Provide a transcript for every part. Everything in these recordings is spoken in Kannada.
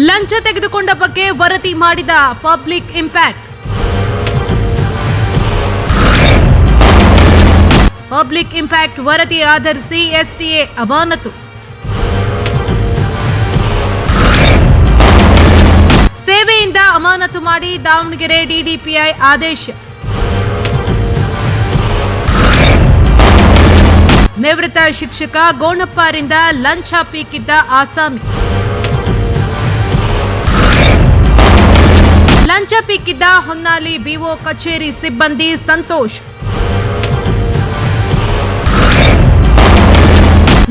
ಲಂಚ ತೆಗೆದುಕೊಂಡ ಬಗ್ಗೆ ವರದಿ ಮಾಡಿದ ಪಬ್ಲಿಕ್ ಇಂಪ್ಯಾಕ್ಟ್. ಪಬ್ಲಿಕ್ ಇಂಪ್ಯಾಕ್ಟ್ ವರದಿ ಆಧರಿಸಿ ಎಸ್ಟಿಎ ಅಮಾನತು. ಸೇವೆಯಿಂದ ಅಮಾನತು ಮಾಡಿ ದಾವಣಗೆರೆ ಡಿಡಿಪಿಐ ಆದೇಶ. ನಿವೃತ್ತ ಶಿಕ್ಷಕ ಗೋಣಪ್ಪರಿಂದ ಲಂಚ ಪೀಕಿದ್ದ ಆಸಾಮಿ. ಲಂಚ ಪೀಕಿದ್ದ ಹೊನ್ನಾಳಿ ಬಿಒ ಕಚೇರಿ ಸಿಬ್ಬಂದಿ ಸಂತೋಷ್.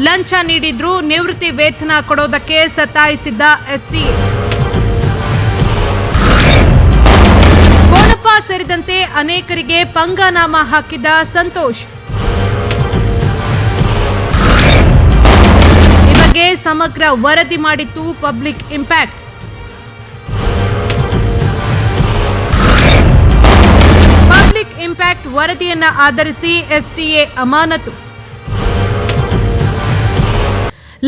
ಲಂಚ ನೀಡಿದ್ರು ನಿವೃತ್ತಿ ವೇತನ ಕೊಡೋದಕ್ಕೆ ಸತಾಯಿಸಿದ್ದ ಎಸ್ಟಿಎ. ಗೋಣಪ್ಪ ಸೇರಿದಂತೆ ಅನೇಕರಿಗೆ ಪಂಗನಾಮ ಹಾಕಿದ್ದ ಸಂತೋಷ್. ಈ ಬಗ್ಗೆ ಸಮಗ್ರ ವರದಿ ಮಾಡಿತ್ತು ಪಬ್ಲಿಕ್ ಇಂಪ್ಯಾಕ್ಟ್. ಪಬ್ಲಿಕ್ ಇಂಪ್ಯಾಕ್ಟ್ ವರದಿಯನ್ನ ಆಧರಿಸಿ ಎಸ್ಟಿಎ ಅಮಾನತು.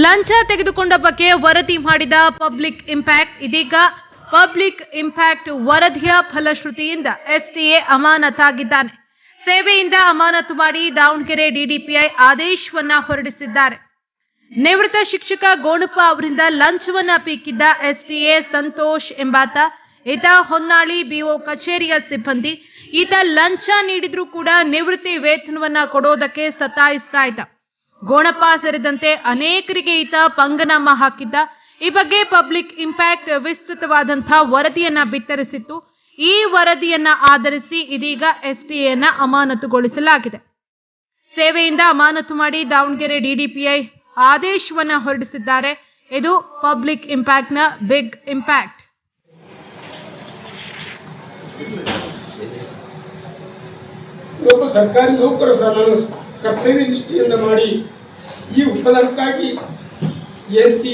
ಲಂಚ ತೆಗೆದುಕೊಂಡ ಬಗ್ಗೆ ವರದಿ ಮಾಡಿದ ಪಬ್ಲಿಕ್ ಇಂಪ್ಯಾಕ್ಟ್ ಇದೀಗ ಪಬ್ಲಿಕ್ ಇಂಪ್ಯಾಕ್ಟ್ ವರದಿಯ ಫಲಶ್ರುತಿಯಿಂದ ಎಸ್ಟಿಎ ಅಮಾನತಾಗಿದ್ದಾನೆ. ಸೇವೆಯಿಂದ ಅಮಾನತು ಮಾಡಿ ದಾವಣಗೆರೆ ಡಿಡಿಪಿಐ ಆದೇಶವನ್ನ ಹೊರಡಿಸಿದ್ದಾರೆ. ನಿವೃತ್ತ ಶಿಕ್ಷಕ ಗೋಣಪ್ಪ ಅವರಿಂದ ಲಂಚವನ್ನ ಪೀಕಿದ್ದ ಎಸ್ಟಿಎ ಸಂತೋಷ್ ಎಂಬಾತ. ಈತ ಹೊನ್ನಾಳಿ ಬಿಒ ಕಚೇರಿಯ ಸಿಬ್ಬಂದಿ. ಈತ ಲಂಚ ನೀಡಿದ್ರೂ ಕೂಡ ನಿವೃತ್ತಿ ವೇತನವನ್ನ ಕೊಡೋದಕ್ಕೆ ಸತಾಯಿಸ್ತಾ ಇದ್ದ. ಗೋಣಪ್ಪ ಸೇರಿದಂತೆ ಅನೇಕರಿಗೆ ಈತ ಪಂಗನಾಮ ಹಾಕಿದ್ದ. ಈ ಬಗ್ಗೆ ಪಬ್ಲಿಕ್ ಇಂಪ್ಯಾಕ್ಟ್ ವಿಸ್ತೃತವಾದಂತಹ ವರದಿಯನ್ನ ಬಿತ್ತರಿಸಿತ್ತು. ಈ ವರದಿಯನ್ನ ಆಧರಿಸಿ ಇದೀಗ ಎಸ್ಟಿಎನ ಅಮಾನತುಗೊಳಿಸಲಾಗಿದೆ. ಸೇವೆಯಿಂದ ಅಮಾನತು ಮಾಡಿ ದಾವಣಗೆರೆ ಡಿಡಿಪಿಐ ಆದೇಶವನ್ನ ಹೊರಡಿಸಿದ್ದಾರೆ. ಇದು ಪಬ್ಲಿಕ್ ಇಂಪ್ಯಾಕ್ಟ್ ನ ಬಿಗ್ ಇಂಪ್ಯಾಕ್ಟ್. ಸರ್ಕಾರಿ ನೌಕರ ಕರ್ತವ್ಯ ನಿಷ್ಠೆಯಿಂದ ಮಾಡಿ ಈ ಉತ್ಪನ್ನಕ್ಕಾಗಿ ಎನ್ಸಿ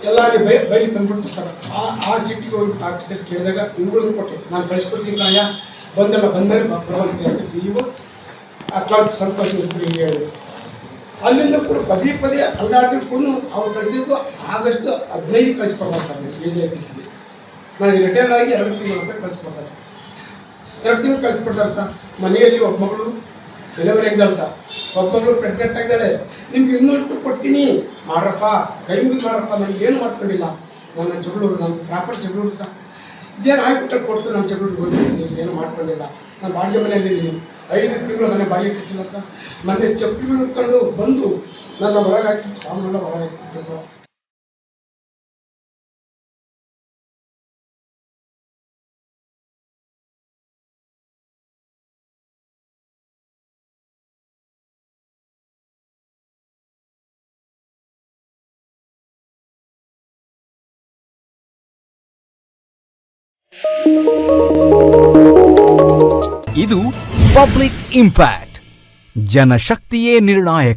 ಎಲ್ಲಾರಿಗೆ ಬೈಲಿ ತಂದ್ಬಿಟ್ಟು ಸರ್ ಆ ಸೀಟಿಗೆ ಹೋಗಿ ಆಫೀಸರ್ ಕೇಳಿದಾಗ ಇವುಗಳನ್ನು ಕೊಟ್ಟೆ ನಾನು ಕಳಿಸ್ಕೊಡ್ತೀನಿ ಕಾಯ ಬಂದಲ್ಲ ಬಂದರೆ ಬರುವಂತೆ ಇವು ಕ್ಲರ್ಕ್ ಸಂತೋಷ ಹೇಳಿ ಅಲ್ಲಿಂದ ಕೂಡ ಪದೇ ಪದೇ ಅಲ್ಲಾಡಿದ್ರು ಕೂಡ ಅವ್ರು ಕಳಿಸಿದ್ದು ಆಗಸ್ಟ್ 15 ಕಳಿಸ್ಕೊಡ್ತಾರೆ ಸರ್ AJPCಗೆ. ನನಗೆ ರಿಟೈರ್ಡ್ ಆಗಿ 2 ತಿಂಗಳು ಅಂತ ಕಳಿಸ್ಕೊಡ್ತಾರೆ. 2 ತಿಂಗಳು ಕಳಿಸ್ಕೊಡ್ತಾರೆ ಸರ್. ಮನೆಯಲ್ಲಿ ಒಬ್ಬ ಮಗಳು ಡೆಲಿವರಿ ಆಗಿದ್ದಾಳೆ ಸರ್. ಒಬ್ಬ ಮಗಳು ಪ್ರೆಗ್ನೆಂಟ್ ಆಗಿದ್ದಾಳೆ. ನಿಮ್ಗೆ ಇನ್ನಷ್ಟು ಕೊಡ್ತೀನಿ ಮಾಡ್ರಪ್ಪ, ಕೈ ಮುಗಿದು ಮಾಡ್ರಪ್ಪ, ನನಗೆ ಏನು ಮಾಡ್ಕೊಂಡಿಲ್ಲ. ನನ್ನ ಜಗಳೂರು, ನನ್ನ ಪ್ರಾಪರ್ ಜಗಳೂರು ಸರ್. ಇದೇನು ಹಾಕಿಬಿಟ್ಟು ಕೊಡ್ತು ನಮ್ಮ ಜಗಳೂರಿಗೆ ಹೋಗ್ತೀನಿ, ಏನು ಮಾಡ್ಕೊಂಡಿಲ್ಲ. ನಾನು ಬಾಡಿಗೆ ಮನೆಯಲ್ಲಿದ್ದೀನಿ. 5 ತಿಂಗಳು ಮನೆ ಬಾಡಿಗೆ ಕಟ್ಟಿಲ್ಲ ಸರ್. ಮೊನ್ನೆ ಚಪ್ಪಲಿಗಳು ಇಟ್ಕೊಂಡು ಬಂದು ನನ್ನ ಹೊರಗೆ ಹಾಕಿಬಿಟ್ಟು ಸಾಮಾನೆಲ್ಲ ಹೊರಗೆ ಹಾಕಿಬಿಟ್ಟು ಸರ್. ಇದು ಪಬ್ಲಿಕ್ ಇಂಪ್ಯಾಕ್ಟ್. ಜನಶಕ್ತಿಯೇ ನಿರ್ಣಾಯಕ.